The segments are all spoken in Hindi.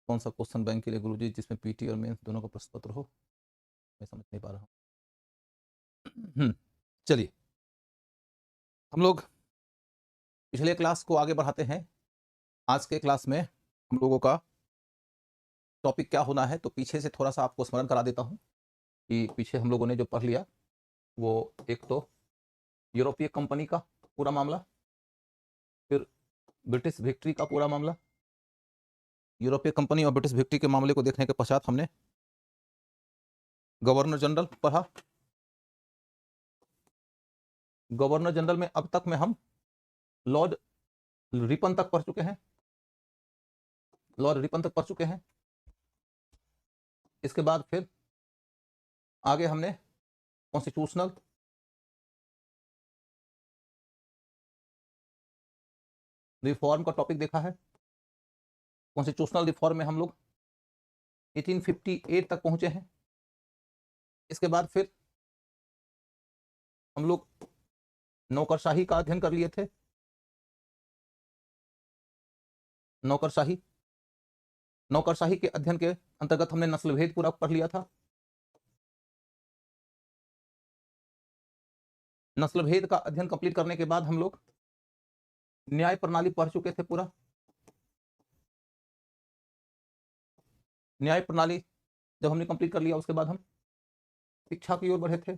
कौन सा क्वेश्चन बैंक के लिए गुरुजी जिसमें पीटी और मेंस दोनों का प्रश्न पत्र हो? मैं समझ नहीं पा रहा हूँ। चलिए हम लोग पिछले क्लास को आगे बढ़ाते हैं। आज के क्लास में हम लोगों का टॉपिक क्या होना है, तो पीछे से थोड़ा सा आपको स्मरण करा देता हूँ कि पीछे हम लोगों ने जो पढ़ लिया वो एक तो यूरोपीय कंपनी का पूरा मामला, फिर ब्रिटिश विक्ट्री का पूरा मामला। यूरोपीय कंपनी और ब्रिटिश विक्ट्री के मामले को देखने के पश्चात हमने गवर्नर जनरल पढ़ा। गवर्नर जनरल में अब तक में हम लॉर्ड रिपन तक पढ़ चुके हैं। लॉर्ड रिपन तक पढ़ चुके हैं। इसके बाद फिर आगे हमने कॉन्स्टिट्यूशनल रिफॉर्म का टॉपिक देखा है। कॉन्स्टिट्यूशनल रिफॉर्म में हम लोग 1858 तक पहुंचे हैं। इसके बाद फिर हम लोग नौकरशाही का अध्ययन कर लिए थे। नौकरशाही के अध्ययन के अंतर्गत हमने नस्लभेद पूरा पढ़ लिया था। नस्लभेद का अध्ययन कंप्लीट करने के बाद हम लोग न्याय प्रणाली पढ़ चुके थे पूरा। न्याय प्रणाली जब हमने कंप्लीट कर लिया उसके बाद हम शिक्षा की ओर बढ़े थे।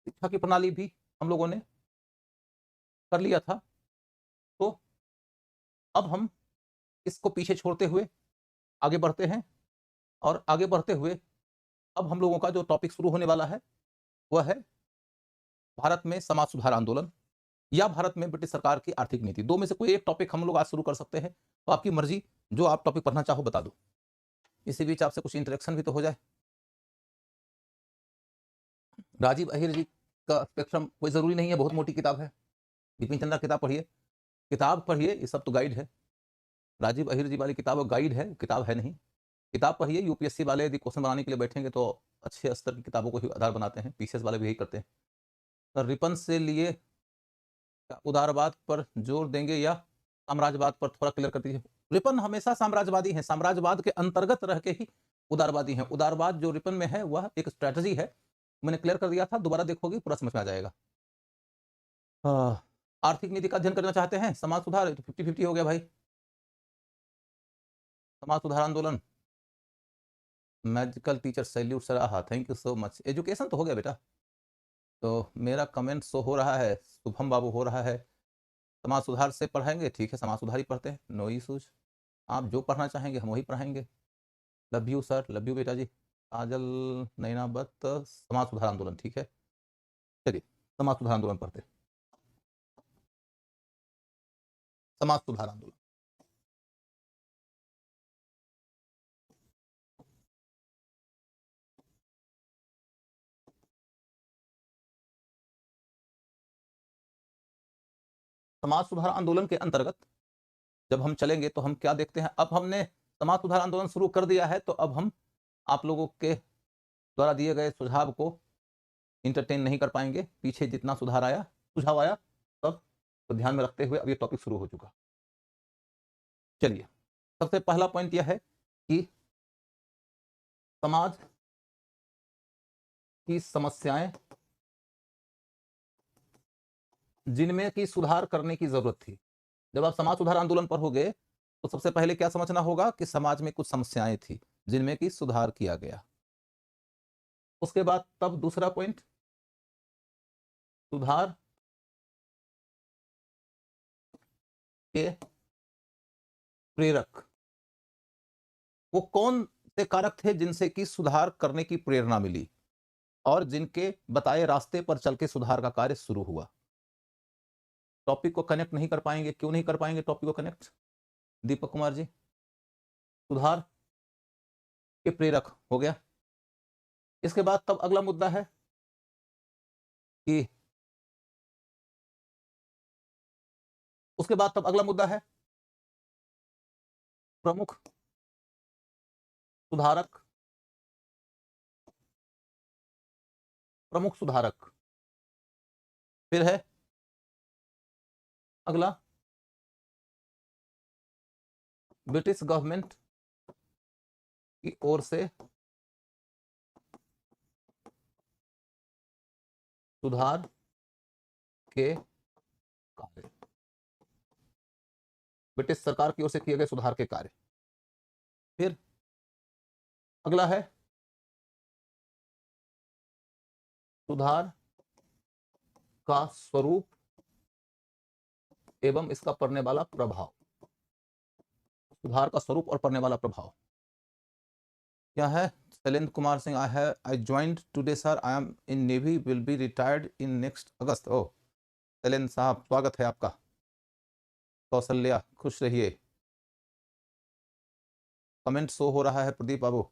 शिक्षा की प्रणाली भी हम लोगों ने कर लिया था। तो अब हम इसको पीछे छोड़ते हुए आगे बढ़ते हैं, और आगे बढ़ते हुए अब हम लोगों का जो टॉपिक शुरू होने वाला है वह है भारत में समाज सुधार आंदोलन या भारत में ब्रिटिश सरकार की आर्थिक नीति। दो में से कोई एक टॉपिक हम लोग आज शुरू कर सकते हैं, तो आपकी मर्जी, जो आप टॉपिक पढ़ना चाहो बता दो। इसी बीच आपसे कुछ इंटरेक्शन भी तो हो जाए। राजीव अहिर जी का स्पेक्ट्रम कोई जरूरी नहीं है, बहुत मोटी किताब है। बिपिन चंद्रा किताब पढ़िए, किताब पढ़िए, ये सब तो गाइड है। राजीव अहिर जी वाली किताब गाइड है, किताब है नहीं। किताब पढ़िए। यूपीएससी वाले यदि क्वेश्चन बनाने के लिए बैठेंगे तो अच्छे स्तर की किताबों को ही आधार बनाते हैं। पीसीएस वाले भी यही करते हैं। तो रिपन से लिए उदारवाद पर जोर देंगे या साम्राज्यवाद पर, थोड़ा क्लियर कर दीजिए। रिपन हमेशा साम्राज्यवादी हैं, साम्राज्यवाद के अंतर्गत रह के ही उदारवादी हैं। उदारवाद जो रिपन में है वह एक स्ट्रैटेजी है। मैंने क्लियर कर दिया था, दोबारा देखोगे पूरा समझ में आ जाएगा। आर्थिक नीति का अध्ययन करना चाहते हैं, समाज सुधार, तो 50-50 हो गया भाई। समाज सुधार आंदोलन, मैजिकल टीचर सैल्यूट सर, आहा thank you so much. Education तो हो गया बेटा। तो मेरा कमेंट शो हो रहा है, शुभम बाबू हो रहा है। समाज सुधार से पढ़ाएंगे, ठीक है, समाज सुधार ही पढ़ते हैं, नो इशूज। आप जो पढ़ना चाहेंगे हम वही पढ़ाएंगे। Love you sir, love you बेटा जी। काजल नैनाबत, समाज सुधार आंदोलन, ठीक है। चलिए समाज सुधार आंदोलन पढ़ते हैं। समाज सुधार आंदोलन, समाज सुधार आंदोलन के अंतर्गत जब हम चलेंगे तो हम क्या देखते हैं। अब हमने समाज सुधार आंदोलन शुरू कर दिया है, तो अब हम आप लोगों के द्वारा दिए गए सुझाव को इंटरटेन नहीं कर पाएंगे। पीछे जितना सुधार आया, सुझाव आया, सब तो ध्यान में रखते हुए अब ये टॉपिक शुरू हो चुका। चलिए सबसे पहला पॉइंट यह है कि समाज की समस्याएं जिनमें कि सुधार करने की जरूरत थी। जब आप समाज सुधार आंदोलन पर हो गए तो सबसे पहले क्या समझना होगा कि समाज में कुछ समस्याएं थी जिनमें कि सुधार किया गया। उसके बाद तब दूसरा पॉइंट, सुधार के प्रेरक, वो कौन से कारक थे जिनसे कि सुधार करने की प्रेरणा मिली और जिनके बताए रास्ते पर चल के सुधार का कार्य शुरू हुआ। टॉपिक को कनेक्ट नहीं कर पाएंगे, क्यों नहीं कर पाएंगे टॉपिक को कनेक्ट? दीपक कुमार जी, सुधार के प्रेरक हो गया। इसके बाद तब अगला मुद्दा है कि उसके बाद तब अगला मुद्दा है प्रमुख सुधारक। प्रमुख सुधारक फिर है अगला ब्रिटिश गवर्नमेंट की ओर से सुधार के कार्य, ब्रिटिश सरकार की ओर से किए गए सुधार के कार्य। फिर अगला है सुधार का स्वरूप एवं इसका पड़ने वाला प्रभाव। सुधार का स्वरूप और पड़ने वाला प्रभाव क्या है? Shailendra Kumar Singh, I joined today sir, I am in navy, will be retired in next August. ओ शैलेंद्र साहब, स्वागत है आपका। कौशल्या, खुश रहिए। कमेंट शो हो रहा है प्रदीप बाबू।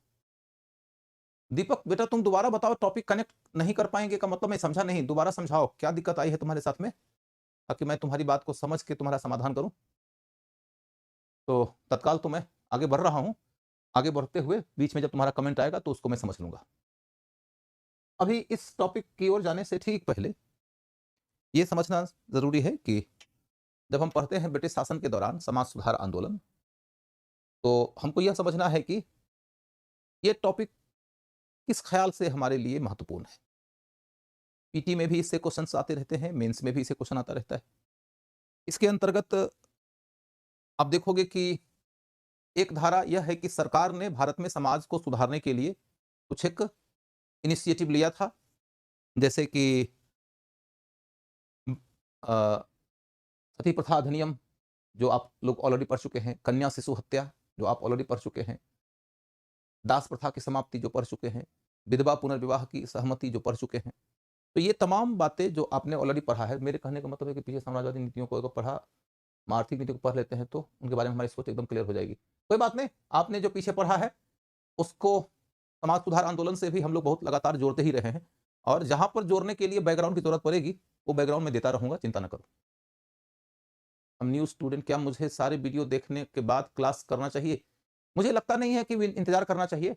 दीपक बेटा तुम दोबारा बताओ, टॉपिक कनेक्ट नहीं कर पाएंगे का मतलब मैं समझा नहीं, दोबारा समझाओ क्या दिक्कत आई है तुम्हारे साथ में, ताकि मैं तुम्हारी बात को समझ के तुम्हारा समाधान करूं। तो तत्काल तो मैं आगे बढ़ रहा हूं, आगे बढ़ते हुए बीच में जब तुम्हारा कमेंट आएगा तो उसको मैं समझ लूंगा। अभी इस टॉपिक की ओर जाने से ठीक पहले यह समझना जरूरी है कि जब हम पढ़ते हैं ब्रिटिश शासन के दौरान समाज सुधार आंदोलन, तो हमको यह समझना है कि यह टॉपिक किस ख्याल से हमारे लिए महत्वपूर्ण है। पीटी में भी इससे क्वेश्चंस आते रहते हैं, मेंस में भी इससे क्वेश्चन आता रहता है। इसके अंतर्गत आप देखोगे कि एक धारा यह है कि सरकार ने भारत में समाज को सुधारने के लिए कुछ एक इनिशिएटिव लिया था, जैसे कि सती प्रथा अधिनियम जो आप लोग ऑलरेडी पढ़ चुके हैं, कन्या शिशु हत्या जो आप ऑलरेडी पढ़ चुके हैं, दास प्रथा की समाप्ति जो पढ़ चुके हैं, विधवा पुनर्विवाह की सहमति जो पढ़ चुके हैं। तो ये तमाम बातें जो आपने ऑलरेडी पढ़ा है, मेरे कहने का मतलब है कि पीछे साम्राज्यवादी नीतियों को अगर पढ़ा, आर्थिक नीति को पढ़ लेते हैं तो उनके बारे में हमारी सोच एकदम क्लियर हो जाएगी। कोई बात नहीं, आपने जो पीछे पढ़ा है उसको समाज सुधार आंदोलन से भी हम लोग बहुत लगातार जोड़ते ही रहे हैं, और जहां पर जोड़ने के लिए बैकग्राउंड की जरूरत पड़ेगी वो बैकग्राउंड में देता रहूंगा, चिंता न करो। हम न्यू स्टूडेंट, क्या मुझे सारे वीडियो देखने के बाद क्लास करना चाहिए? मुझे लगता नहीं है कि इंतजार करना चाहिए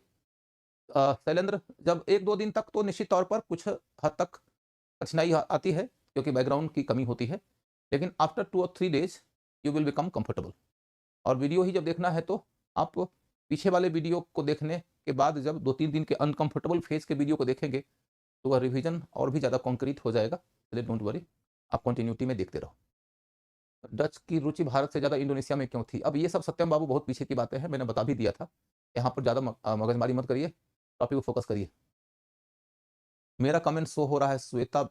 शैलेंद्र। जब 1-2 दिन तक तो निश्चित तौर पर कुछ हद तक कठिनाई आती है क्योंकि बैकग्राउंड की कमी होती है, लेकिन आफ्टर 2 और 3 days you will become comfortable. और वीडियो ही जब देखना है तो आप पीछे वाले वीडियो को देखने के बाद जब 2-3 दिन के अनकंफर्टेबल फेज के वीडियो को देखेंगे तो वह रिवीजन और भी ज़्यादा कॉन्क्रीट हो जाएगा। चलिए डोंट वरी, आप कंटिन्यूटी में देखते रहो। डच की रुचि भारत से ज़्यादा इंडोनेशिया में क्यों थी? अब ये सब सत्यम बाबू बहुत पीछे की बातें हैं, मैंने बता भी दिया था। यहाँ पर ज़्यादा मगजमारी मत करिए, टॉपिक को फोकस करिए। मेरा कमेंट शो हो रहा है, श्वेता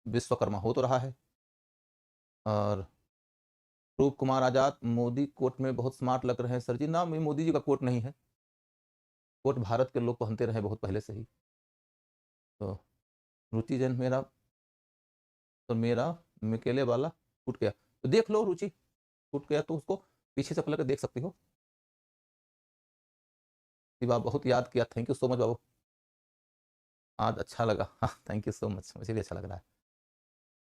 विश्वकर्मा हो तो रहा है। और रूप कुमार आजाद, मोदी कोट में बहुत स्मार्ट लग रहे हैं सर जी। ना, मोदी जी का कोट नहीं है, कोट भारत के लोग पहनते रहे बहुत पहले से ही। तो रुचि जैन, मेरा मिकेले वाला टूट गया तो देख लो, रुचि टूट गया तो उसको पीछे से पलट के देख सकती हो। शिवा, बहुत याद किया, थैंक यू सो मच बाबू, आज अच्छा लगा। हाँ थैंक यू सो मच, मुझे भी अच्छा लग रहा है।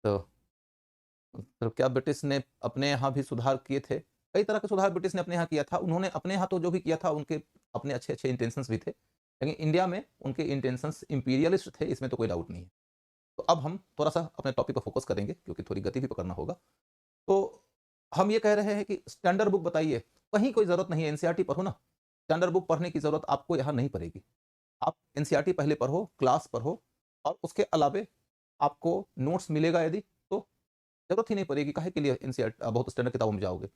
तो क्या ब्रिटिश ने अपने यहाँ भी सुधार किए थे? कई तरह के सुधार ब्रिटिश ने अपने यहाँ किया था। उन्होंने अपने यहाँ तो जो भी किया था उनके अपने अच्छे अच्छे इंटेंशंस भी थे, लेकिन इंडिया में उनके इंटेंशंस इंपीरियलिस्ट थे, इसमें तो कोई डाउट नहीं है। तो अब हम थोड़ा सा अपने टॉपिक पर फोकस करेंगे क्योंकि थोड़ी गति भी पकड़ना होगा। तो हम ये कह रहे हैं कि स्टैंडर्ड बुक बताइए, कहीं कोई ज़रूरत नहीं है, एनसीईआरटी पढ़ो ना। स्टैंडर्ड बुक पढ़ने की ज़रूरत आपको यहाँ नहीं पड़ेगी। आप एनसीईआरटी पहले पढ़ो, क्लास पढ़ो, और उसके अलावे आपको नोट्स मिलेगा यदि, तो ज़रूरत ही नहीं पड़ेगी। काहे के लिए एनसीईआरटी बहुत स्टैंडर्ड किताबों में जाओगे?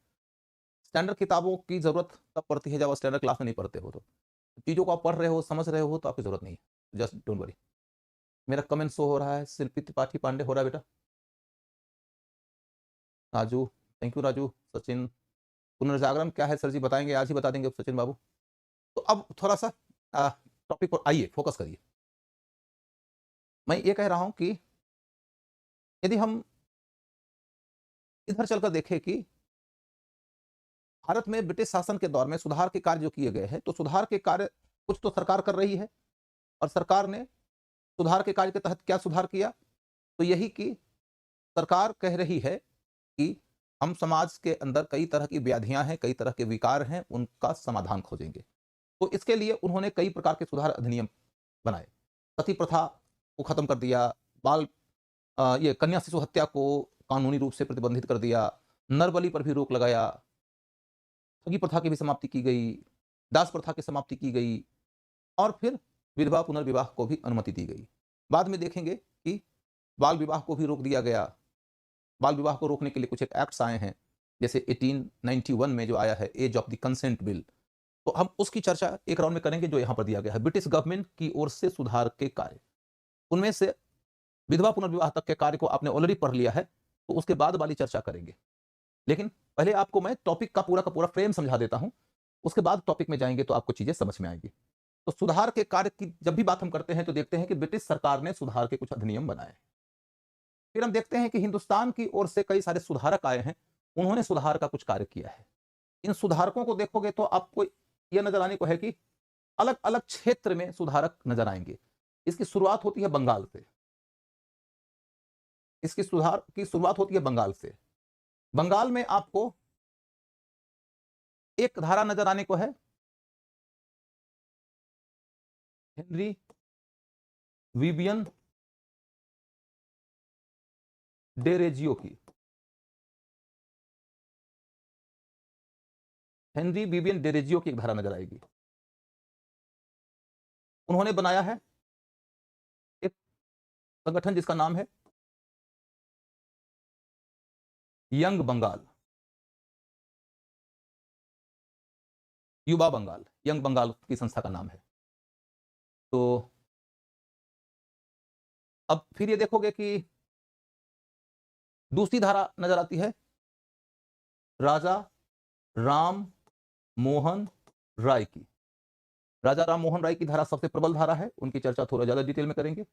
स्टैंडर्ड किताबों की ज़रूरत तब पड़ती है जब आप स्टैंडर्ड क्लास में नहीं पढ़ते हो। तो चीज़ों को आप पढ़ रहे हो, समझ रहे हो, तो आपकी ज़रूरत नहीं है। Just don't worry. मेरा कमेंट शो हो रहा है, शिल्पी त्रिपाठी पांडे हो रहा है बेटा। Raju, thank you Raju. सचिन, पुनर्जागरण क्या है सर जी? बताएंगे, आज ही बता देंगे सचिन बाबू। तो अब थोड़ा सा टॉपिक पर आइए, फोकस करिए। मैं ये कह रहा हूं कि यदि हम इधर चलकर देखें कि भारत में ब्रिटिश शासन के दौर में सुधार के कार्य जो किए गए हैं, तो सुधार के कार्य कुछ तो सरकार कर रही है, और सरकार ने सुधार के कार्य के तहत क्या सुधार किया? तो यही कि सरकार कह रही है कि हम समाज के अंदर कई तरह की व्याधियां हैं, कई तरह के विकार हैं, उनका समाधान खोजेंगे। तो इसके लिए उन्होंने कई प्रकार के सुधार अधिनियम बनाए। सती प्रथा को खत्म कर दिया, बाल ये कन्या शिशु हत्या को कानूनी रूप से प्रतिबंधित कर दिया, नरबली पर भी रोक लगाया, ठगी प्रथा की भी समाप्ति की गई, दास प्रथा की समाप्ति की गई और फिर विधवा पुनर्विवाह को भी अनुमति दी गई। बाद में देखेंगे कि बाल विवाह को भी रोक दिया गया। बाल विवाह को रोकने के लिए कुछ एक एक्ट्स आए हैं, जैसे 1891 में जो आया है age of the consent bill, तो हम उसकी चर्चा एक राउंड में करेंगे जो यहाँ पर दिया गया है। ब्रिटिश गवर्नमेंट की ओर से सुधार के कार्य, उनमें से विधवा पुनर्विवाह तक के कार्य को आपने ऑलरेडी पढ़ लिया है, तो उसके बाद वाली चर्चा करेंगे। लेकिन पहले आपको मैं टॉपिक का पूरा फ्रेम समझा देता हूं, उसके बाद टॉपिक में जाएंगे तो आपको चीजें समझ में आएंगी। तो सुधार के कार्य की जब भी बात हम करते हैं तो देखते हैं कि ब्रिटिश सरकार ने सुधार के कुछ अधिनियम बनाए। फिर हम देखते हैं कि हिंदुस्तान की ओर से कई सारे सुधारक आए हैं, उन्होंने सुधार का कुछ कार्य किया है। इन सुधारकों को देखोगे तो आपको यह नजर आने को है कि अलग अलग क्षेत्र में सुधारक नजर आएंगे। इसकी शुरुआत होती है बंगाल से। इसकी सुधार की शुरुआत होती है बंगाल से। बंगाल में आपको एक धारा नजर आने को है हेनरी विबियन डेरेजियो की। हेनरी विबियन डेरेजियो की एक धारा नजर आएगी। उन्होंने बनाया है एक संगठन जिसका नाम है यंग बंगाल, युवा बंगाल, यंग बंगाल की संस्था का नाम है। तो अब फिर ये देखोगे कि दूसरी धारा नजर आती है राजा राम मोहन राय की। राजा राम मोहन राय की धारा सबसे प्रबल धारा है, उनकी चर्चा थोड़ा ज्यादा डिटेल में करेंगे।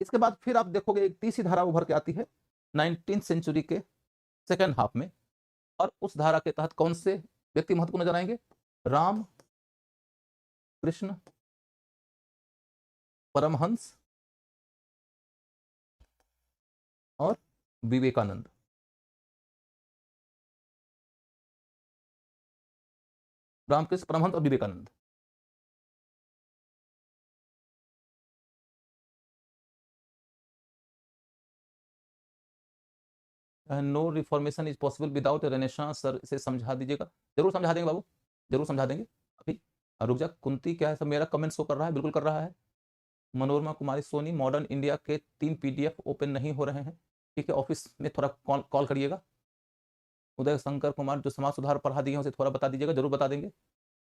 इसके बाद फिर आप देखोगे एक तीसरी धारा उभर के आती है 19th सेंचुरी के सेकेंड हाफ में, और उस धारा के तहत कौन से व्यक्ति महत्व नजर आएंगे? राम कृष्ण परमहंस और विवेकानंद। रामकृष्ण परमहंस और Vivekananda. No reformation is possible without renaissance. Sir इसे समझा दीजिएगा। जरूर समझा देंगे बाबू, जरूर समझा देंगे। अभी रुक जा, कुंती क्या है? सब मेरा कमेंट शो कर रहा है, बिल्कुल कर रहा है। मनोरमा कुमारी सोनी, मॉडर्न इंडिया के 3 PDF ओपन नहीं हो रहे हैं। ठीक है, ऑफिस में थोड़ा कॉल करिएगा। उदय शंकर कुमार जो समाज सुधार पढ़ा दिए हैं उसे थोड़ा बता दीजिएगा, जरूर बता देंगे।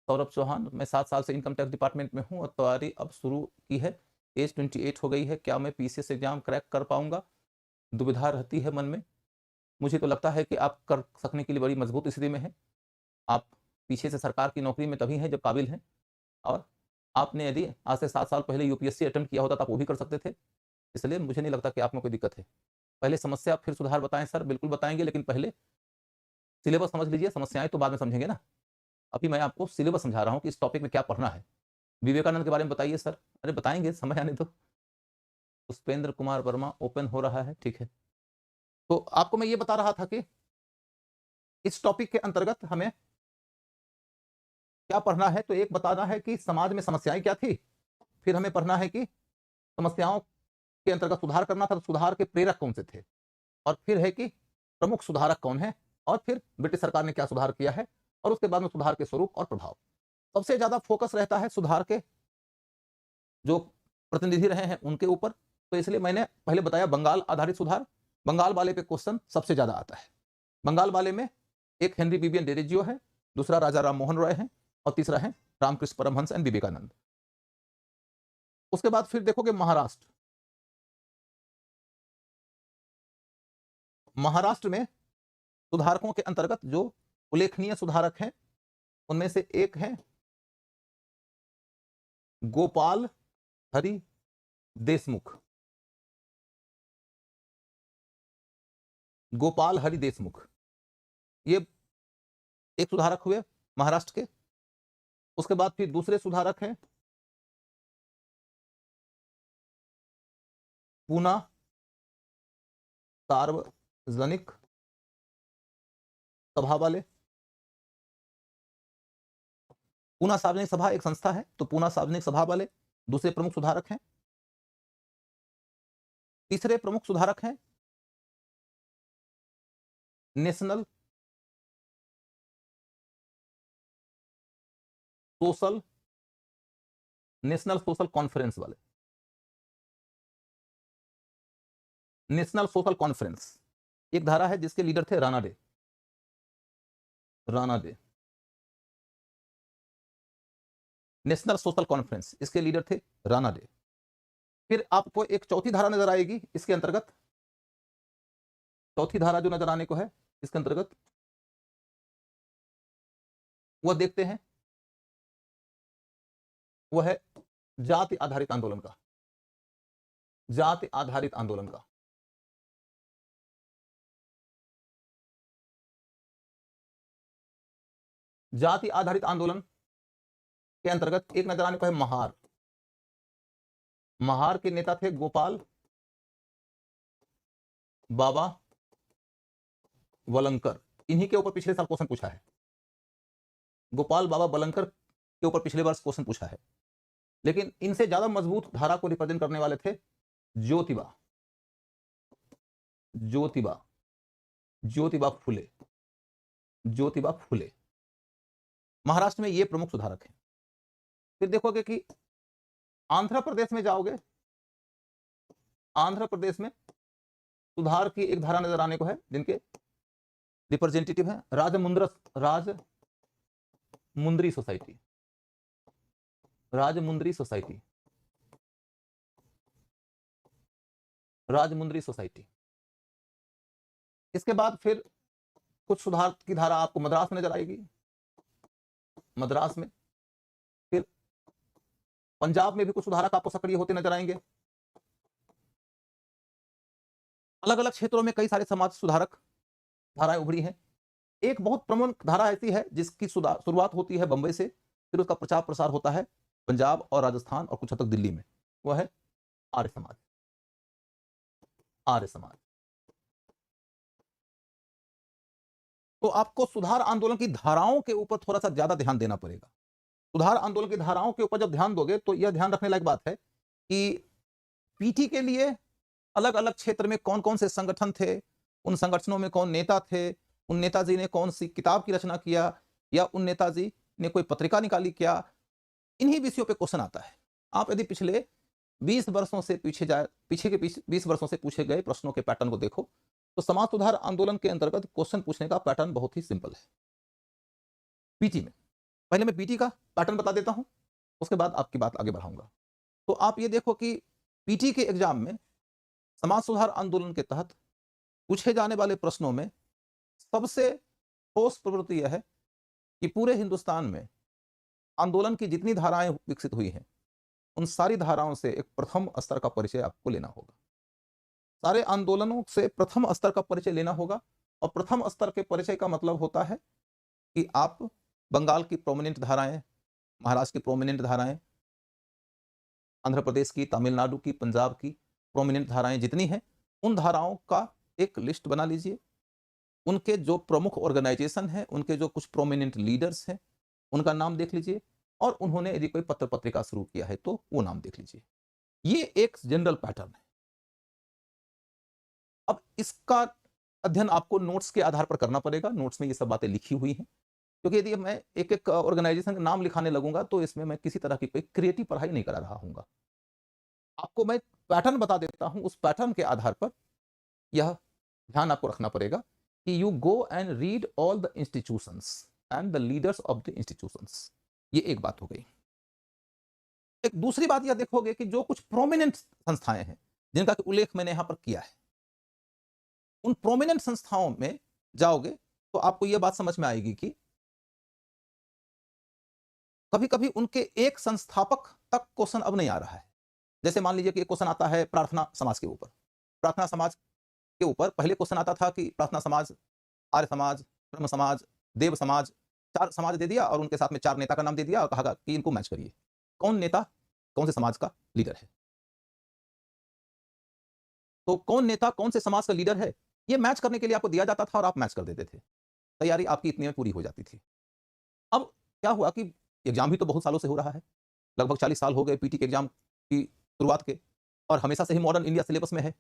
सौरभ चौहान, मैं 7 साल से इनकम टैक्स डिपार्टमेंट में हूँ और तैयारी अब शुरू की है। एज 28 हो गई है, क्या मैं PCS एग्जाम क्रैक कर पाऊंगा? दुविधा रहती है मन में। मुझे तो लगता है कि आप कर सकने के लिए बड़ी मजबूत स्थिति में हैं। आप पीछे से सरकार की नौकरी में तभी हैं जब काबिल हैं, और आपने यदि आज से 7 साल पहले UPSC अटेम्प्ट किया होता तो आप वो भी कर सकते थे। इसलिए मुझे नहीं लगता कि आप में कोई दिक्कत है। पहले समस्या फिर सुधार बताएं सर। बिल्कुल बताएंगे, लेकिन पहले सिलेबस समझ लीजिए, समस्याएं तो बाद में समझेंगे ना। अभी मैं आपको सिलेबस समझा रहा हूँ कि इस टॉपिक में क्या पढ़ना है। विवेकानंद के बारे में बताइए सर। अरे बताएंगे, समय आने दो। पुष्पेंद्र कुमार वर्मा ओपन हो रहा है, ठीक है। तो आपको मैं ये बता रहा था कि इस टॉपिक के अंतर्गत हमें क्या पढ़ना है। तो एक बताना है कि समाज में समस्याएं क्या थी, फिर हमें पढ़ना है कि समस्याओं के अंतर्गत सुधार करना था तो सुधार के प्रेरक कौन से थे, और फिर है कि प्रमुख सुधारक कौन है, और फिर ब्रिटिश सरकार ने क्या सुधार किया है, और उसके बाद में सुधार के स्वरूप और प्रभाव। सबसे ज्यादा फोकस रहता है सुधार के जो प्रतिनिधि रहे हैं उनके ऊपर। तो इसलिए मैंने पहले बताया बंगाल आधारित सुधार। बंगाल वाले पे क्वेश्चन सबसे ज्यादा आता है। बंगाल वाले में एक हेनरी विबियन डेरेजियो है, दूसरा राजा राम मोहन रॉय है, और तीसरा है रामकृष्ण परमहंस एंड विवेकानंद। उसके बाद फिर देखोगे महाराष्ट्र। महाराष्ट्र में सुधारकों के अंतर्गत जो उल्लेखनीय सुधारक हैं उनमें से एक है गोपाल हरि देशमुख। गोपाल हरि देशमुख ये एक सुधारक हुए महाराष्ट्र के। उसके बाद फिर दूसरे सुधारक हैं पूना सार्वजनिक सभा वाले। पूना सार्वजनिक सभा एक संस्था है, तो पूना सार्वजनिक सभा वाले दूसरे प्रमुख सुधारक हैं। तीसरे प्रमुख सुधारक हैं national social national social conference वाले, नेशनल सोशल कॉन्फ्रेंस एक धारा है जिसके लीडर थे Rana day. Rana day national social conference, इसके लीडर थे राणा डे। फिर आपको एक चौथी धारा नजर आएगी इसके अंतर्गत, चौथी धारा जो नजर आने को है इसके अंतर्गत, वह देखते हैं, वह है जाति आधारित आंदोलन का, जाति आधारित आंदोलन का। जाति आधारित आंदोलन के अंतर्गत एक नजर आने को है महार। महार के नेता थे गोपाल बाबा वलंकर। इन्हीं के ऊपर पिछले साल क्वेश्चन पूछा है, गोपाल बाबा वलंकर के ऊपर पिछले वर्ष क्वेश्चन पूछा है। लेकिन इनसे ज्यादा मजबूत धारा को रिप्रेजेंट करने वाले थे ज्योतिबा, ज्योतिबा, ज्योतिबा फुले, ज्योतिबा फुले। महाराष्ट्र में ये प्रमुख सुधारक हैं। फिर देखोगे कि आंध्र प्रदेश में जाओगे, आंध्र प्रदेश में सुधार की एक धारा नजर आने को है जिनके रिप्रेजेंटेटिव हैं Rajahmundry society, Rajahmundry society, Rajahmundry society. इसके बाद फिर कुछ सुधार की धारा आपको मद्रास में नजर आएगी, मद्रास में। फिर पंजाब में भी कुछ सुधारक आपको सक्रिय होते नजर आएंगे। अलग अलग क्षेत्रों में कई सारे समाज सुधारक धाराएं उभरी हैं। एक बहुत प्रमुख धारा ऐसी है जिसकी शुरुआत होती है बंबई से, फिर उसका प्रचार प्रसार होता है पंजाब और राजस्थान और कुछ हद तक दिल्ली में, वह है आर्य समाज, आर्य समाज। तो आपको सुधार आंदोलन की धाराओं के ऊपर थोड़ा सा ज्यादा ध्यान देना पड़ेगा। सुधार आंदोलन की धाराओं के ऊपर जब ध्यान दोगे तो यह ध्यान रखने लायक बात है कि पीटी के लिए अलग अलग क्षेत्र में कौन कौन से संगठन थे, उन संगठनों में कौन नेता थे, उन नेताजी ने कौन सी किताब की रचना किया, या उन नेताजी ने कोई पत्रिका निकाली क्या, इन्हीं विषयों पे क्वेश्चन आता है। आप यदि पिछले 20 वर्षों से पीछे के 20 वर्षों से पूछे गए प्रश्नों के पैटर्न को देखो तो समाज सुधार आंदोलन के अंतर्गत क्वेश्चन पूछने का पैटर्न बहुत ही सिंपल है। पीटी में पहले मैं पीटी का पैटर्न बता देता हूं, उसके बाद आपकी बात आगे बढ़ाऊंगा। तो आप ये देखो कि पीटी के एग्जाम में समाज सुधार आंदोलन के तहत पूछे जाने वाले प्रश्नों में सबसे ठोस प्रवृत्ति यह है कि पूरे हिंदुस्तान में आंदोलन की जितनी धाराएं विकसित हुई हैं उन सारी धाराओं से एक प्रथम स्तर का परिचय आपको लेना होगा। सारे आंदोलनों से प्रथम स्तर का परिचय लेना होगा, और प्रथम स्तर के परिचय का मतलब होता है कि आप बंगाल की प्रोमिनेंट धाराएं, महाराष्ट्र की प्रोमिनेंट धाराएं, आंध्र प्रदेश की, तमिलनाडु की, पंजाब की प्रोमिनेंट धाराएं जितनी हैं उन धाराओं का एक लिस्ट बना लीजिए। उनके जो प्रमुख ऑर्गेनाइजेशन हैं, उनके जो कुछ प्रोमिनेंट लीडर्स हैं, उनका नाम देख लीजिए, और उन्होंने यदि कोई पत्र पत्रिका शुरू किया है तो वो नाम देख लीजिए। ये एक जनरल पैटर्न है। अब इसका अध्ययन आपको नोट्स के आधार पर करना पड़ेगा। नोट्स में ये सब बातें लिखी हुई हैं, क्योंकि यदि मैं एक एक ऑर्गेनाइजेशन का नाम लिखाने लगूंगा तो इसमें मैं किसी तरह की कोई क्रिएटिव पढ़ाई नहीं करा रहा हूंगा। आपको मैं पैटर्न बता देता हूं, उस पैटर्न के आधार पर यह ध्यान आपको रखना पड़ेगा कि you go and read all the institutions and the leaders of the institutions. ये एक बात हो गई। एक दूसरी बात यह देखोगे कि जो कुछ प्रोमिनेंट संस्थाएं हैं जिनका उल्लेख मैंने यहां पर किया है, उन प्रोमिनेंट संस्थाओं में जाओगे तो आपको यह बात समझ में आएगी कि कभी कभी उनके एक संस्थापक तक क्वेश्चन अब नहीं आ रहा है। जैसे मान लीजिए कि एक क्वेश्चन आता है प्रार्थना समाज के ऊपर। प्रार्थना समाज के ऊपर पहले क्वेश्चन आता था कि प्रार्थना समाज, आर्य समाज, ब्रह्म समाज, देव समाज, 4 समाज दे दिया और उनके साथ में 4 नेता का नाम दे दिया और कहा कि इनको मैच करिए, कौन नेता कौन से समाज का लीडर है। तो कौन नेता कौन से समाज का लीडर है ये मैच करने के लिए आपको दिया जाता था और आप मैच कर देते थे, तैयारी आपकी इतनी में पूरी हो जाती थी। अब क्या हुआ कि एग्जाम भी तो बहुत सालों से हो रहा है, लगभग 40 साल हो गए पीटी के एग्जाम की शुरुआत के, और हमेशा से ही मॉडर्न इंडिया सिलेबस में है।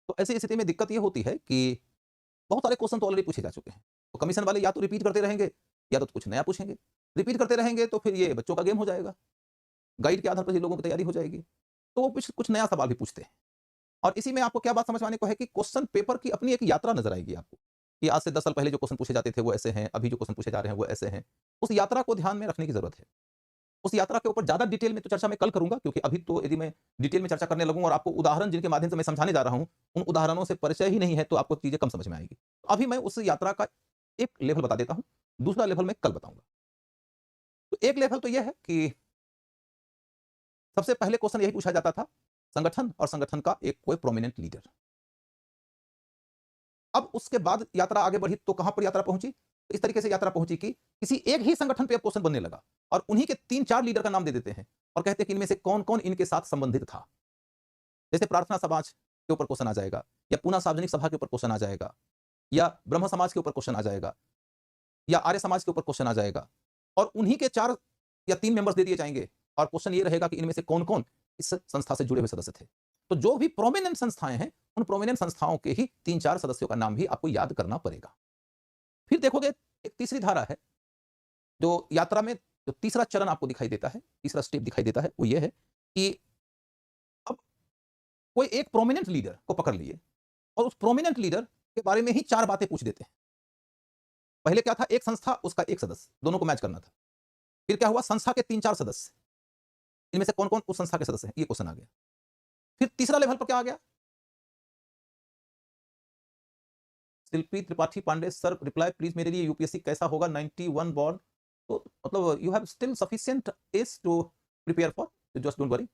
तो ऐसी स्थिति में दिक्कत यह होती है कि बहुत सारे क्वेश्चन तो ऑलरेडी पूछे जा चुके हैं, तो कमीशन वाले या तो रिपीट करते रहेंगे या तो कुछ नया पूछेंगे। रिपीट करते रहेंगे तो फिर ये बच्चों का गेम हो जाएगा। गाइड के आधार पर ही लोगों की तैयारी हो जाएगी। तो वो कुछ नया सवाल भी पूछते हैं। और इसी में आपको क्या बात समझ में आने को है कि क्वेश्चन पेपर की अपनी एक यात्रा नज़र आएगी आपको, कि आज से 10 साल पहले जो क्वेश्चन पूछे जाते थे वो ऐसे हैं, अभी जो क्वेश्चन पूछे जा रहे हैं वो ऐसे हैं। उस यात्रा को ध्यान में रखने की ज़रूरत है। उस यात्रा के ऊपर ज़्यादा डिटेल में तो चर्चा मैं कल करूँगा, क्योंकि अभी तो यदि मैं डिटेल में चर्चा करने लगूँ और आपको उदाहरण जिनके माध्यम से मैं समझाने जा रहा हूँ, उन उदाहरणों से परिचय ही नहीं है, तो आपको चीज़ें कम समझ में आएगी। अभी मैं उस यात्रा का एक लेवल बता देता हूँ, दूसरा लेवल मैं कल बताऊँगा। तो एक लेवल तो ये है कि सबसे पहले क्वेश्चन यही पूछा जाता था, संगठन और संगठन का एक कोई प्रोमिनेंट लीडर। अब उसके बाद यात्रा आगे बढ़ी तो कहां पर यात्रा पहुंची? तो इस तरीके से यात्रा पहुंची कि किसी एक ही संगठन पे अब क्वेश्चन बनने लगा और उन्हीं के 3-4 लीडर का नाम दे देते हैं और कहते हैं कि इनमें से कौन-कौन इनके साथ संबंधित था। जैसे प्रार्थना समाज के ऊपर क्वेश्चन आ जाएगा, या पूना सार्वजनिक सभा के ऊपर क्वेश्चन आ जाएगा, या ब्रह्म समाज के ऊपर क्वेश्चन आ जाएगा, या आर्य समाज के ऊपर क्वेश्चन आ जाएगा, और उन्हीं के 4 या 3 मेंबर्स दे दिए जाएंगे और क्वेश्चन ये रहेगा कि इनमें से कौन-कौन इस संस्था से जुड़े हुए सदस्य थे। तो जो भी प्रोमिनेंट संस्थाएं हैं, उन प्रोमिनेंट संस्थाओं के ही 3-4 सदस्यों का नाम भी आपको याद करना पड़ेगा। फिर देखोगे एक तीसरी धारा है, जो यात्रा में जो तीसरा चरण आपको दिखाई देता है, तीसरा स्टेप दिखाई देता है, वो ये है कि अब कोई एक प्रोमिनेंट लीडर को पकड़ लिए और उस प्रोमिनेंट लीडर के बारे में ही 4 बातें पूछ देते हैं। पहले क्या था, एक संस्था उसका एक सदस्य, दोनों को मैच करना था। फिर क्या हुआ, संस्था के 3-4 सदस्य, इनमें से कौन-कौन उस संस्था के सदस्य हैं, ये क्वेश्चन आ गया। फिर तीसरा लेवल पर क्या आ गया, Shilpi Tripathi Pandey sir reply please मेरे लिए यूपीएससी कैसा होगा, 91 बॉर्न। तो मतलब you have still sufficient age to prepare for, just don't worry.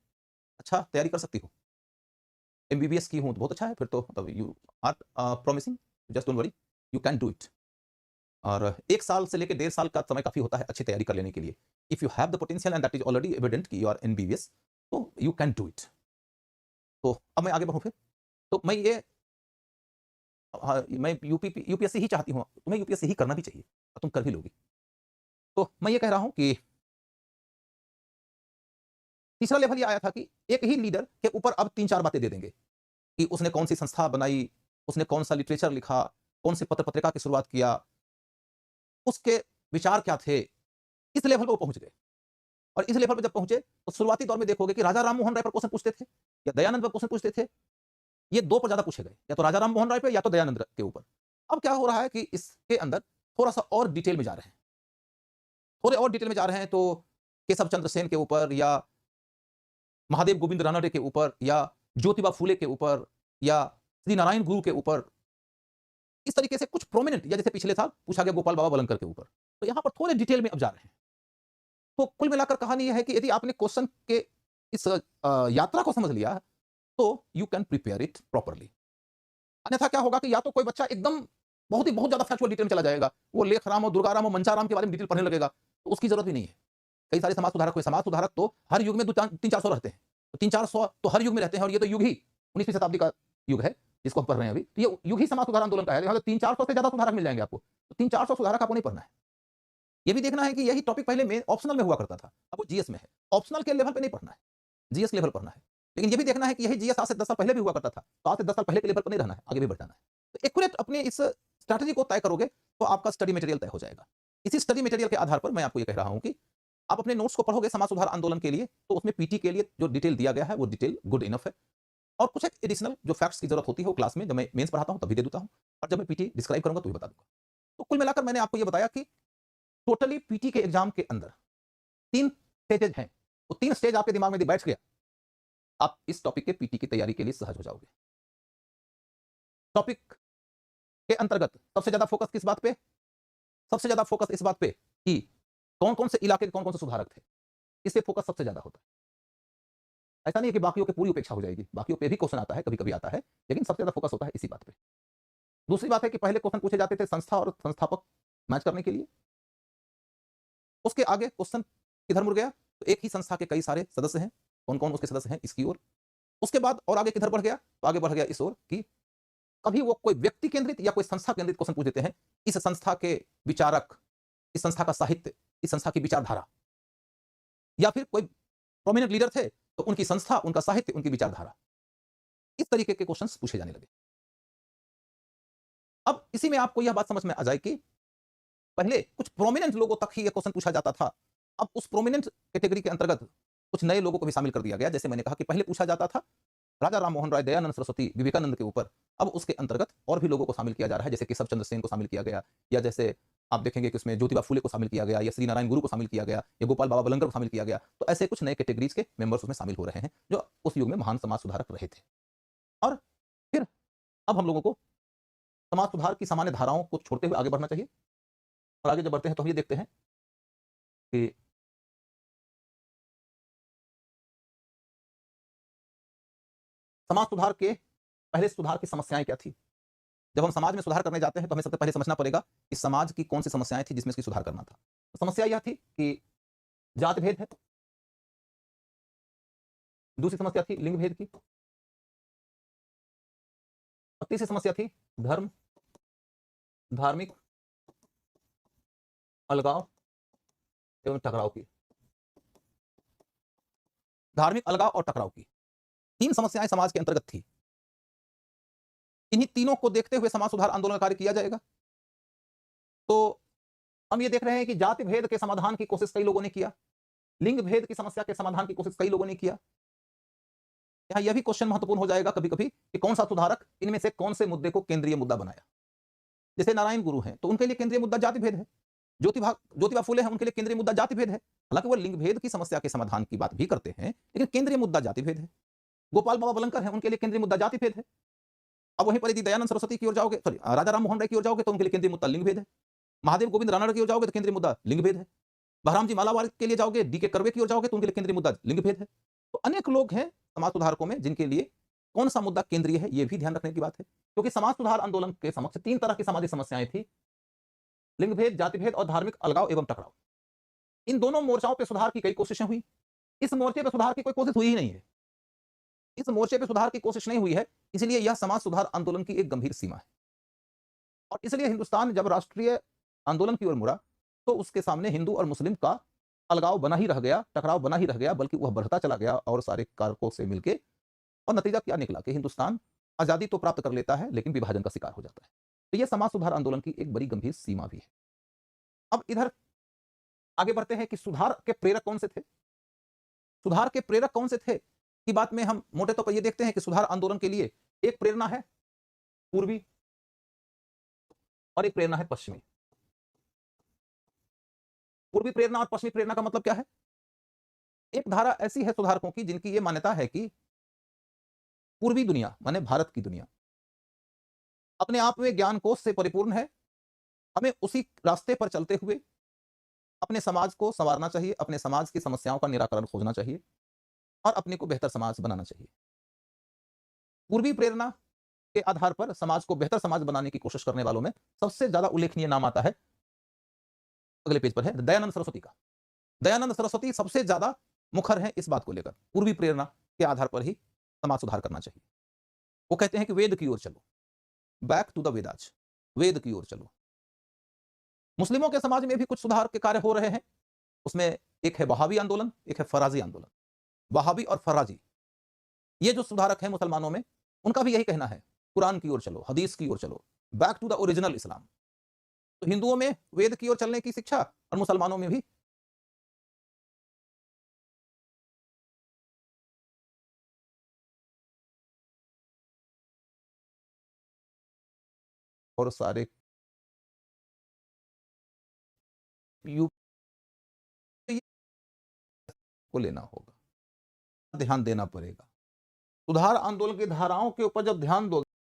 अच्छा तैयारी कर सकती हो, एमबीबीएस की हूं तो बहुत अच्छा है, फिर तो मतलब you are promising, just don't worry, you can do it. और 1 साल से लेकर 1.5 साल का समय काफी होता है अच्छी तैयारी कर लेने के लिए। If you have the potential and that is already evident कि यू आर एमबीबीएस, तो यू कैन डू इट। तो अब मैं आगे बढ़ूं फिर, तो मैं ये हाँ, मैं यूपीएससी ही चाहती हूँ, तुम्हें यूपीएससी ही करना भी चाहिए और तुम कर भी लोगी। तो मैं ये कह रहा हूं कि तीसरा लेवल ये आया था कि एक ही लीडर के ऊपर अब 3-4 बातें दे देंगे कि उसने कौन सी संस्था बनाई, उसने कौन सा लिटरेचर लिखा, कौन सी पत्र पत्रिका की शुरुआत किया, उसके विचार क्या थे। इस लेवल पर वो पहुंच गए। और इस लेवल पर जब पहुंचे तो शुरुआती दौर में देखोगे कि राजा राम मोहन राय पर क्वेश्चन पूछते थे या दयानंद पर क्वेश्चन पूछते थे। ये 2 पर ज्यादा पूछे गए, या तो राजा राम मोहन राय पे या तो दयानंद के ऊपर। अब क्या हो रहा है कि इसके अंदर थोड़ा सा और डिटेल में जा रहे हैं, थोड़े और डिटेल में जा रहे हैं, तो केशव चंद्र सेन के ऊपर, या महादेव गोविंद रानडे के ऊपर, या ज्योतिबा फूले के ऊपर, या श्री नारायण गुरु के ऊपर, इस तरीके से कुछ प्रोमिनेंट, या जैसे पिछले साल पूछा गया गोपाल बाबा वलंकर के ऊपर। तो यहां पर थोड़े डिटेल में अब जा रहे हैं। तो कुल मिलाकर कहानी यह है कि यदि आपने क्वेश्चन के इस यात्रा को समझ लिया तो you can prepare it properly. अन्यथा क्या होगा कि या तो कोई बच्चा एकदम बहुत ज्यादा फैक्चुअल डिटेल में चला जाएगा, वो लेखराम और दुर्गाराम और मंचाराम के बारे में डिटेल पढ़ने लगेगा, तो उसकी जरूरत भी नहीं है। कई सारे समाज सुधारक हुए, समाज सुधारक तो हर युग में 300-400 रहते हैं, तो 300-400 तो हर युग में रहते हैं, और ये तो युग ही 19वीं शताब्दी का युग है जिसको हम पढ़ रहे हैं अभी। तो ये युग ही समाज सुधार आंदोलन का है, 300-400 से ज्यादा सुधारक मिल जाएंगे आपको। तो 300-400 सुधारक आपको नहीं पढ़ना है। ये भी देखना है कि यही टॉपिक पहले में ऑप्शनल में हुआ करता था, अब वो जीएस में है। ऑप्शनल के लेवल पे नहीं पढ़ना है, जीएस लेवल पढ़ना है। लेकिन ये भी देखना है कि यही जीएस आज से 10 साल पहले भी हुआ करता था, तो आज से 10 साल पहले के लेवल पर नहीं रहना है, आगे भी बढ़ाना है। तो एक्यूरेट अपने इस स्ट्रैटेजी को तय करोगे तो आपका स्टडी मटेरियल तय हो जाएगा। इसी स्टडी मटेरियल के आधार पर मैं आपको ये कह रहा हूं कि आप अपने नोट्स को पढ़ोगे समाज सुधार आंदोलन के लिए, तो उसमें पीटी के लिए जो डिटेल दिया गया है वो डिटेल गुड इनफ है। और कुछ एक एडिशनल जो फैक्ट्स की जरूरत होती है वो क्लास में जब मैं मेंस पढ़ाता हूं तभी दे देता हूं, और जब मैं पीटी डिस्क्राइब करूंगा तो भी बता दूंगा। तो कुल मिलाकर मैंने आपको ये बताया कि टोटली पीटी के एग्जाम के अंदर 3 स्टेजेज हैं। वो 3 स्टेज आपके दिमाग में यदि बैठ गया, आप इस टॉपिक के पीटी की तैयारी के लिए सहज हो जाओगे। टॉपिक के अंतर्गत सबसे ज्यादा फोकस किस बात पे? सबसे ज्यादा फोकस इस बात पे कि कौन कौन से इलाके के कौन कौन से सुधारक थे, इस पे फोकस सबसे ज्यादा होता है। ऐसा नहीं है कि बाकियों की पूरी उपेक्षा हो जाएगी, बाकियों पे भी क्वेश्चन आता है, कभी कभी आता है, लेकिन सबसे ज्यादा फोकस होता है इसी बात पे। दूसरी बात है कि पहले क्वेश्चन पूछे जाते थे संस्था और संस्थापक मैच करने के लिए। उसके आगे क्वेश्चन किधर मुड़ गया, तो एक ही संस्था के कई सारे सदस्य हैं, कौन कौन उसके सदस्य हैं इसकी ओर। उसके बाद और आगे किधर बढ़ गया, तो आगे बढ़ गया इस ओर कि कभी वो कोई व्यक्ति केंद्रित या कोई संस्था केंद्रित क्वेश्चन पूछ देते हैं, इस संस्था के विचारक, इस संस्था का साहित्य, इस संस्था की विचारधारा, या फिर कोई प्रोमिनेंट लीडर थे तो उनकी संस्था, उनका साहित्य, उनकी विचारधारा, इस तरीके के क्वेश्चंस पूछे जाने लगे। अब इसी में आपको यह बात समझ में आ जाए कि पहले कुछ प्रोमिनेंट लोगों तक ही ये क्वेश्चन पूछा जाता था, अब उस प्रोमिनेंट कैटेगरी के अंतर्गत कुछ नए लोगों को भी शामिल कर दिया गया। जैसे मैंने कहा कि पहले पूछा जाता था राजा राम मोहन राय, दयानंद सरस्वती, विवेकानंद के ऊपर, अब उसके अंतर्गत और भी लोगों को शामिल किया जा रहा है, जैसे केशव चंद्र सेन को शामिल किया गया, या जैसे आप देखेंगे कि उसमें ज्योतिबा फूले को शामिल किया गया, या श्री नारायण गुरु को शामिल किया गया, या गोपाल बाबा बलंकर को शामिल किया गया। तो ऐसे कुछ नए कैटेगरीज के मेंबर्स उसमें शामिल हो रहे हैं जो उस युग में महान समाज सुधारक रहे थे। और फिर अब हम लोगों को समाज सुधार की सामान्य धाराओं को छोड़ते हुए आगे बढ़ना चाहिए। और आगे जब बढ़ते हैं तो हम ये देखते हैं कि समाज सुधार के पहले सुधार की समस्याएं क्या थी। जब हम समाज में सुधार करने जाते हैं तो हमें सबसे पहले समझना पड़ेगा कि समाज की कौन सी समस्याएं थी जिसमें इसकी सुधार करना था। तो समस्या यह थी कि जाति भेद है, दूसरी समस्या थी लिंग भेद की, और तीसरी समस्या थी धर्म, धार्मिक अलगाव एवं टकराव की। धार्मिक अलगाव और टकराव की तीन समस्याएं समाज के अंतर्गत थी। इन्हीं तीनों को देखते हुए समाज सुधार आंदोलन कार्य किया जाएगा। तो हम ये देख रहे हैं कि जाति भेद के समाधान की कोशिश कई लोगों ने किया, लिंग भेद की समस्या के समाधान की कोशिश कई लोगों ने किया। यहां यह भी क्वेश्चन महत्वपूर्ण हो जाएगा कभी कभी कि कौन सा सुधारक इनमें से कौन से मुद्दे को केंद्रीय मुद्दा बनाया। जैसे नारायण गुरु हैं तो उनके लिए केंद्रीय मुद्दा जाति भेद है, ज्योतिबा फूले हैं उनके लिए केंद्रीय मुद्दा जाति भेद है। हालांकि वो लिंग भेद की समस्या के समाधान की बात भी करते हैं, लेकिन केंद्रीय मुद्दा जाति भेद है। गोपाल बाबा बलंकर हैं, उनके लिए केंद्रीय मुद्दा जाति भेद है। अब वहीं पर यदि दयानंद सरस्वती की ओर जाओगे, सॉरी राजा राम मोहन राय की ओर जाओगे तो उनके लिए केंद्रीय मुद्दा लिंग भेद है। महादेव गोविंद रानड़ की ओर जाओगे तो केंद्रीय मुद्दा लिंग भेद है। बहराम जी मालावार के लिए जाओगे, डी के कर्वे की ओर जाओगे तो उनके लिए केंद्रीय मुद्दा लिंग भेद है। तो अनेक लोग हैं समाज सुधारकों में जिनके लिए कौन सा मुद्दा केंद्रीय है यह भी ध्यान रखने की बात है, क्योंकि समाज सुधार आंदोलन के समक्ष तीन तरह की सामाजिक समस्याएं थी, लिंग भेद, जाति भेद और धार्मिक अलगाव एवं टकराव। इन दोनों मोर्चाओं पर सुधार की कई कोशिशें हुई। इस मोर्चे पर सुधार की कोई कोशिश हुई ही नहीं है। इस मोर्चे पर सुधार की कोशिश नहीं हुई है, इसलिए यह समाज सुधार आंदोलन की एक गंभीर सीमा है। और इसलिए हिंदुस्तान जब राष्ट्रीय आंदोलन की ओर मुड़ा तो उसके सामने हिंदू और मुस्लिम का अलगाव बना ही रह गया, टकराव बना ही रह गया, बल्कि वह बढ़ता चला गया और सारे कारकों से मिलकर। और नतीजा क्या निकला कि हिंदुस्तान आजादी तो प्राप्त कर लेता है लेकिन विभाजन का शिकार हो जाता है। तो यह समाज सुधार आंदोलन की एक बड़ी गंभीर सीमा भी है। अब इधर आगे बढ़ते हैं कि सुधार के प्रेरक कौन से थे। सुधार के प्रेरक कौन से थे की बात में हम मोटे तौर पर यह देखते हैं कि सुधार आंदोलन के लिए एक प्रेरणा है पूर्वी और एक प्रेरणा है पश्चिमी। पूर्वी प्रेरणा और पश्चिमी प्रेरणा का मतलब क्या है। एक धारा ऐसी है सुधारकों की जिनकी यह मान्यता है कि पूर्वी दुनिया माने भारत की दुनिया अपने आप में ज्ञान कोश से परिपूर्ण है, हमें उसी रास्ते पर चलते हुए अपने समाज को संवारना चाहिए, अपने समाज की समस्याओं का निराकरण खोजना चाहिए और अपने को बेहतर समाज बनाना चाहिए। पूर्वी प्रेरणा के आधार पर समाज को बेहतर समाज बनाने की कोशिश करने वालों में सबसे ज्यादा उल्लेखनीय नाम आता है, अगले पेज पर है, दयानंद सरस्वती का। दयानंद सरस्वती सबसे ज्यादा मुखर हैं इस बात को लेकर, पूर्वी प्रेरणा के आधार पर ही समाज सुधार करना चाहिए। वो कहते हैं कि वेद की ओर चलो, बैक टू द वेदाज, वेद की ओर चलो। मुस्लिमों के समाज में भी कुछ सुधार के कार्य हो रहे हैं, उसमें एक है वहाबी आंदोलन, एक है फराजी आंदोलन। वहाबी और फराजी ये जो सुधारक हैं मुसलमानों में, उनका भी यही कहना है, कुरान की ओर चलो, हदीस की ओर चलो, बैक टू द ओरिजिनल इस्लाम। तो हिंदुओं में वेद की ओर चलने की शिक्षा और मुसलमानों में भी और सारे को लेना होगा, ध्यान देना पड़ेगा। सुधार आंदोलन की धाराओं के ऊपर जब ध्यान दो